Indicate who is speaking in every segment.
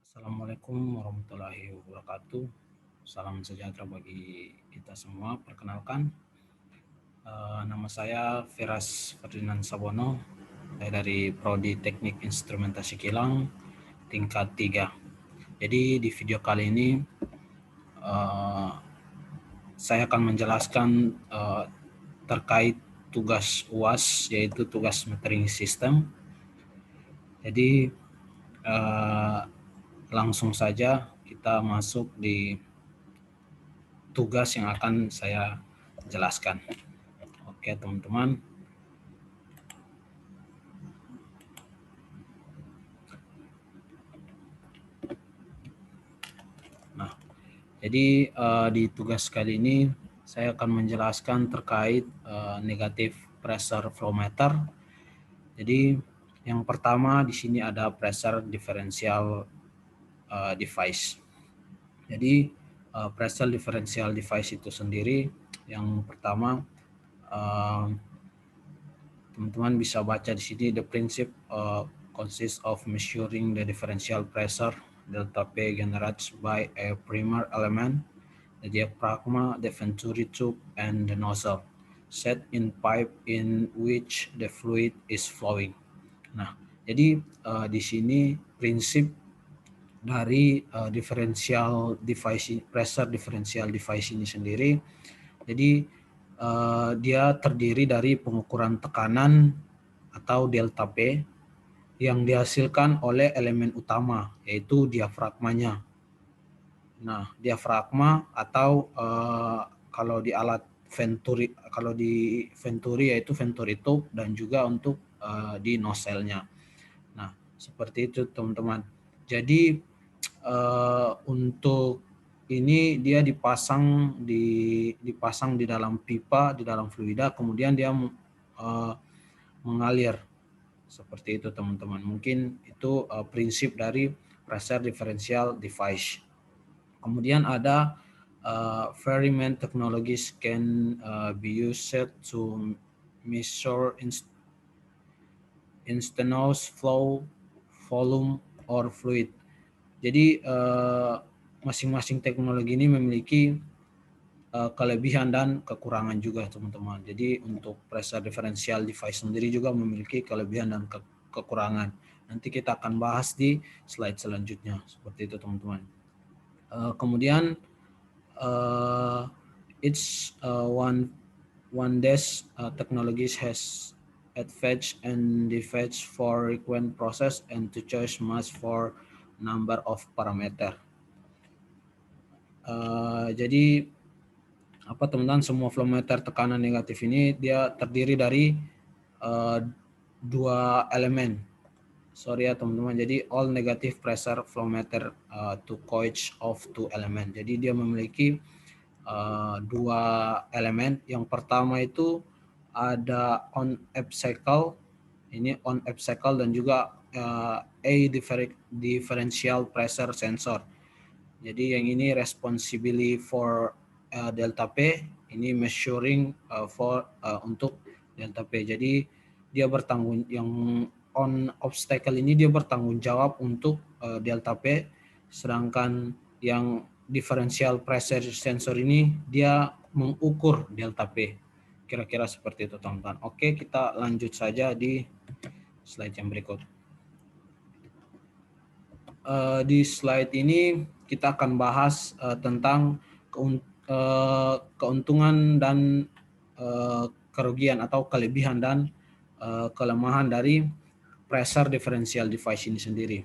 Speaker 1: Assalamualaikum warahmatullahi wabarakatuh. Salam sejahtera bagi kita semua. Perkenalkan, nama saya Firas Ferdinand Sabono. Saya dari Prodi Teknik Instrumentasi Kilang tingkat 3. Jadi di video kali ini saya akan menjelaskan terkait tugas UAS, yaitu tugas metering system. Jadi langsung saja kita masuk di tugas yang akan saya jelaskan. Oke teman-teman. Nah, jadi di tugas kali ini saya akan menjelaskan terkait negatif pressure flow meter. Jadi yang pertama di sini ada pressure differential device. Jadi pressure differential device itu sendiri yang pertama teman-teman bisa baca di sini, the principle consists of measuring the differential pressure delta P generated by a primer element, the diaphragm, the venturi tube, and the nozzle set in pipe in which the fluid is flowing. Nah, jadi di sini prinsip dari differential device, pressure differential device ini sendiri. Jadi dia terdiri dari pengukuran tekanan atau delta P yang dihasilkan oleh elemen utama, yaitu diafragmanya. Nah, diafragma atau kalau di alat venturi, kalau di venturi yaitu venturi tube, dan juga untuk di nozzle-nya. Nah, seperti itu teman-teman. Jadi untuk ini dia dipasang di dalam pipa, di dalam fluida, kemudian dia mengalir seperti itu teman-teman. Mungkin itu prinsip dari pressure differential device. Kemudian ada variant technologies can be used to measure instantaneous flow, volume, or fluid. Jadi masing-masing teknologi ini memiliki kelebihan dan kekurangan juga teman-teman. Jadi untuk pressure differential device sendiri juga memiliki kelebihan dan kekurangan. Nanti kita akan bahas di slide selanjutnya seperti itu teman-teman. Kemudian each one dash technologies has advantage and disadvantage for frequent process and to choose much for number of parameter. Jadi apa teman-teman, semua flow meter tekanan negatif ini dia terdiri dari dua elemen. Sorry ya teman-teman, jadi all negative pressure flow meter to coach of two element. Jadi dia memiliki dua elemen. Yang pertama itu ada on off cycle, ini on off cycle, dan juga a differential pressure sensor. Jadi yang ini responsibility for delta P, ini measuring untuk delta P. Jadi dia bertanggung, yang on obstacle ini dia bertanggung jawab untuk delta P, sedangkan yang differential pressure sensor ini dia mengukur delta P. Kira-kira seperti itu teman-teman. Oke, kita lanjut saja di slide yang berikut. Di slide ini kita akan bahas tentang keuntungan dan kerugian atau kelebihan dan kelemahan dari pressure differential device ini sendiri.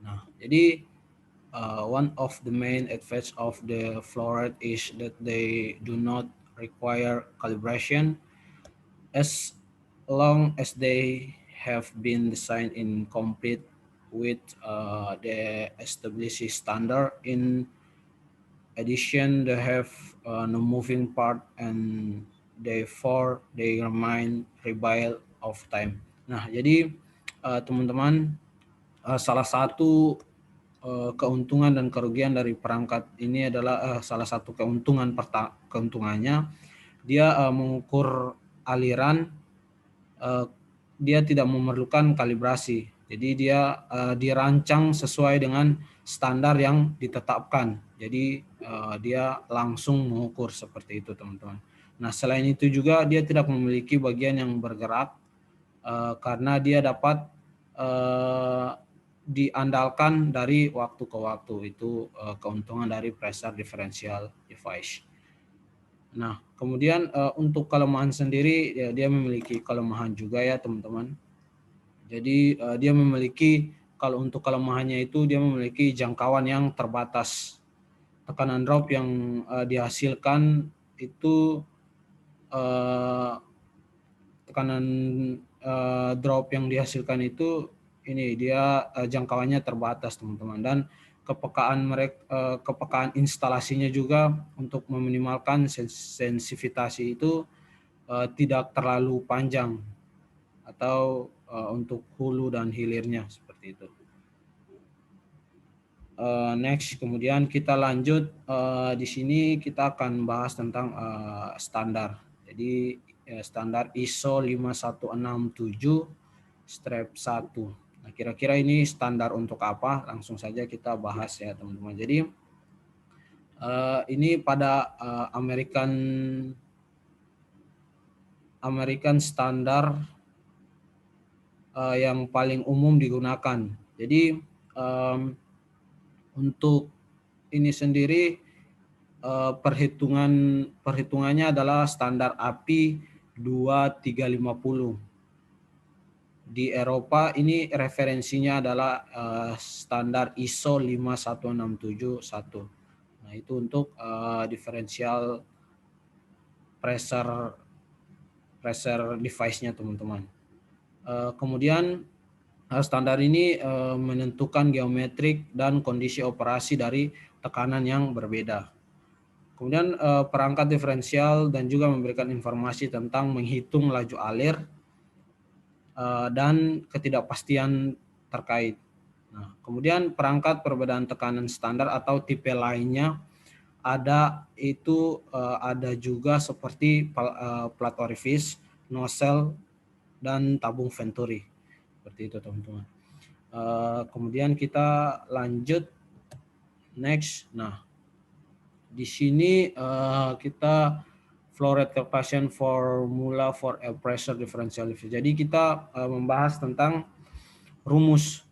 Speaker 1: Nah, jadi one of the main advantages of the flow rate is that they do not require calibration as long as they have been designed in complete with the established standard. In addition, they have no moving part and therefore they remain reliable of time. Nah, jadi teman-teman, salah satu keuntungan dan kerugian dari perangkat ini adalah salah satu keuntungannya dia mengukur aliran, dia tidak memerlukan kalibrasi. Jadi dia dirancang sesuai dengan standar yang ditetapkan. Jadi dia langsung mengukur seperti itu, teman-teman. Nah, selain itu juga dia tidak memiliki bagian yang bergerak karena dia dapat diandalkan dari waktu ke waktu. Itu keuntungan dari pressure differential device. Nah, kemudian untuk kelemahan sendiri ya, dia memiliki kelemahan juga ya, teman-teman. Jadi dia memiliki, kalau untuk kelemahannya itu dia memiliki jangkauan yang terbatas. Tekanan drop yang dihasilkan itu tekanan drop yang dihasilkan itu ini dia jangkauannya terbatas, teman-teman, dan kepekaan instalasinya juga untuk meminimalkan sensitivitas itu tidak terlalu panjang atau untuk hulu dan hilirnya seperti itu. Next, kemudian kita lanjut di sini kita akan bahas tentang standar. Jadi standar ISO 5167-1. Nah, kira-kira ini standar untuk apa? Langsung saja kita bahas ya, teman-teman. Jadi ini pada American standar yang paling umum digunakan. Jadi untuk ini sendiri perhitungannya adalah standar API 2350. Di Eropa ini referensinya adalah standar ISO 51671. Nah, itu untuk differential pressure device-nya, teman-teman. Kemudian standar ini menentukan geometrik dan kondisi operasi dari tekanan yang berbeda. Kemudian perangkat diferensial dan juga memberikan informasi tentang menghitung laju alir dan ketidakpastian terkait. Nah, kemudian perangkat perbedaan tekanan standar atau tipe lainnya ada juga seperti plat orifice, nozzle, dan tabung venturi. Seperti itu, teman-teman. Kemudian kita lanjut next. Nah, di sini kita flow rate calculation formula for a pressure differential. Jadi kita membahas tentang rumus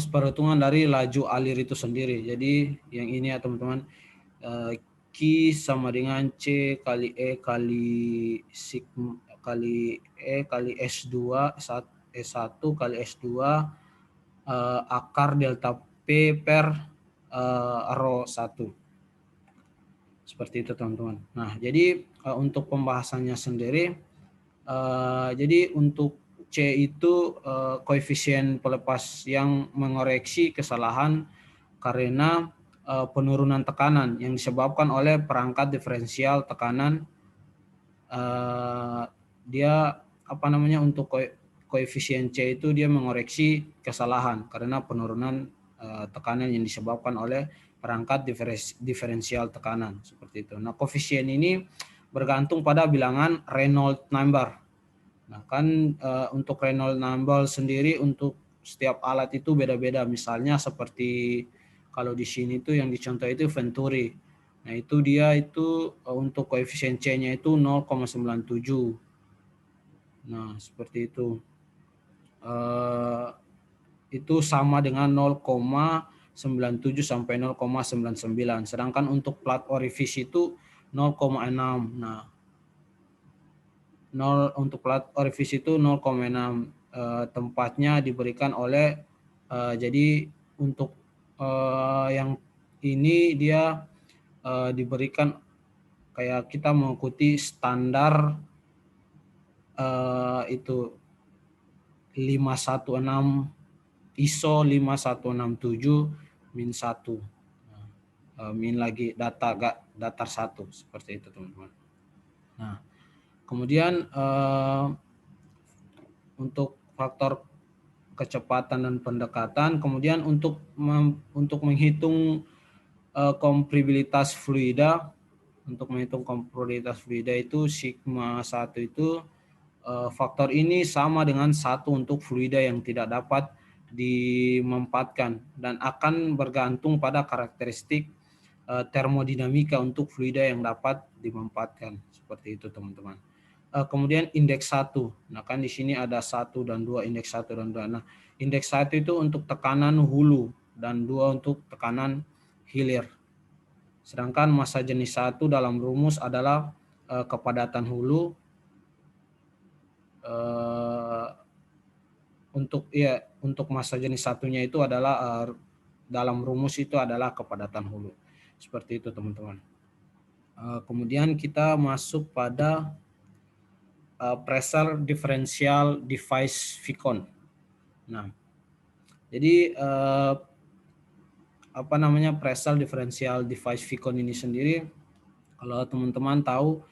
Speaker 1: perhitungan dari laju alir itu sendiri. Jadi yang ini ya, teman-teman, Q sama dengan C kali E kali sigma kali E kali S2 S1 kali S2 akar delta P per rho 1. Seperti itu, teman-teman. Nah, jadi untuk pembahasannya sendiri, jadi untuk C itu koefisien pelepas yang mengoreksi kesalahan karena penurunan tekanan yang disebabkan oleh perangkat diferensial tekanan. Dia untuk koefisien C itu dia mengoreksi kesalahan karena penurunan tekanan yang disebabkan oleh perangkat diferensial tekanan, seperti itu. Nah, koefisien ini bergantung pada bilangan Reynolds number. Nah, kan untuk Reynolds number sendiri untuk setiap alat itu beda-beda. Misalnya seperti kalau di sini tuh yang dicontoh itu Venturi. Nah, itu dia itu untuk koefisien C-nya itu 0,97. Nah, seperti itu. Itu sama dengan 0,97 sampai 0,99. Sedangkan untuk plat orifice itu 0,6. Nah, untuk plat orifice itu 0,6. Tempatnya diberikan oleh jadi untuk yang ini dia diberikan kayak kita mengikuti standar itu 516 ISO 5167-1. Min lagi datar 1, seperti itu, teman-teman. Nah, kemudian untuk faktor kecepatan dan pendekatan, kemudian untuk menghitung kompresibilitas fluida, itu sigma 1 itu faktor ini sama dengan 1 untuk fluida yang tidak dapat dimempatkan dan akan bergantung pada karakteristik termodinamika untuk fluida yang dapat dimempatkan. Seperti itu teman-teman. Kemudian indeks 1. Nah, kan di sini ada 1 dan 2, indeks 1 dan 2. Nah, indeks 1 itu untuk tekanan hulu dan 2 untuk tekanan hilir. Sedangkan massa jenis 1 dalam rumus adalah kepadatan hulu untuk massa jenis satunya itu adalah dalam rumus itu adalah kepadatan hulu. Seperti itu teman-teman. Kemudian kita masuk pada pressure differential device Vicon. Nah, jadi pressure differential device Vicon ini sendiri, kalau teman-teman tahu,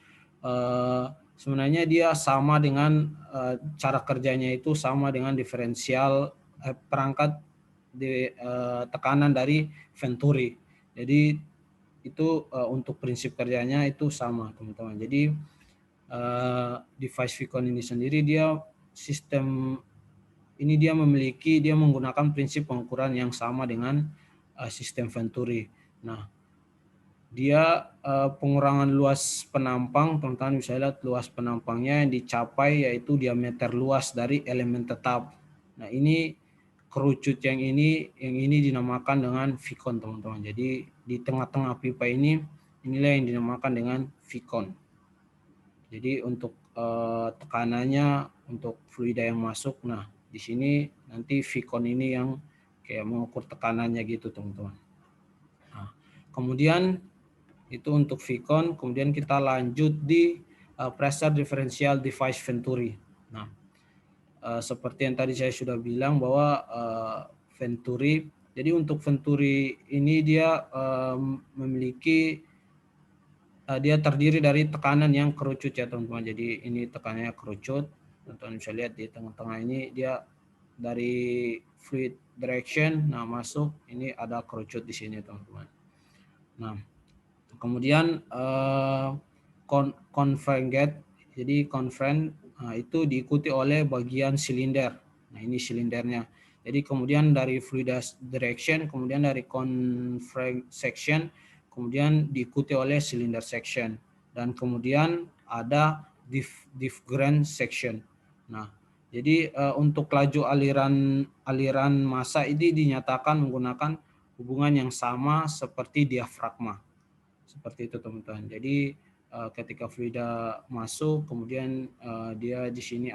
Speaker 1: sebenarnya dia sama dengan cara kerjanya itu sama dengan diferensial perangkat tekanan dari Venturi. Jadi itu untuk prinsip kerjanya itu sama teman-teman. Jadi device Vicon ini sendiri dia menggunakan prinsip pengukuran yang sama dengan sistem Venturi. Nah, dia pengurangan luas penampang, teman-teman bisa lihat luas penampangnya yang dicapai yaitu diameter luas dari elemen tetap. Nah, ini kerucut yang ini dinamakan dengan Vicon teman-teman. Jadi di tengah-tengah pipa inilah yang dinamakan dengan Vicon. Jadi untuk tekanannya untuk fluida yang masuk, nah di sini nanti Vicon ini yang kayak mengukur tekanannya gitu teman-teman. Nah, kemudian itu untuk Vicon, kemudian kita lanjut di pressure differential device Venturi. Nah, seperti yang tadi saya sudah bilang bahwa Venturi, jadi untuk Venturi ini dia dia terdiri dari tekanan yang kerucut ya teman-teman. Jadi ini tekanannya kerucut, teman-teman bisa lihat di tengah-tengah ini dia dari fluid direction, nah masuk ini ada kerucut di sini teman-teman. Nah, kemudian convergent, jadi convergent itu diikuti oleh bagian silinder. Nah ini silindernya. Jadi kemudian dari fluid direction, kemudian dari convergent section, kemudian diikuti oleh silinder section, dan kemudian ada different section. Nah jadi untuk laju aliran massa ini dinyatakan menggunakan hubungan yang sama seperti diafragma. Seperti itu teman-teman. Jadi ketika fluida masuk, kemudian dia di sini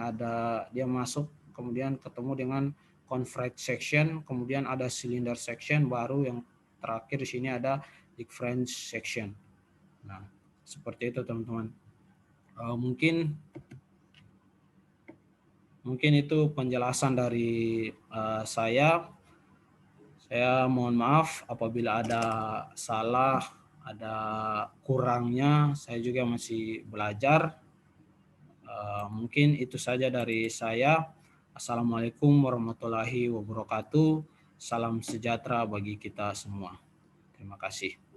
Speaker 1: dia masuk, kemudian ketemu dengan convergent section, kemudian ada cylinder section, baru yang terakhir di sini ada different section. Nah, seperti itu teman-teman. Mungkin itu penjelasan dari saya. Saya mohon maaf apabila ada salah, ada kurangnya, saya juga masih belajar. Mungkin itu saja dari saya. Assalamualaikum warahmatullahi wabarakatuh. Salam sejahtera bagi kita semua. Terima kasih.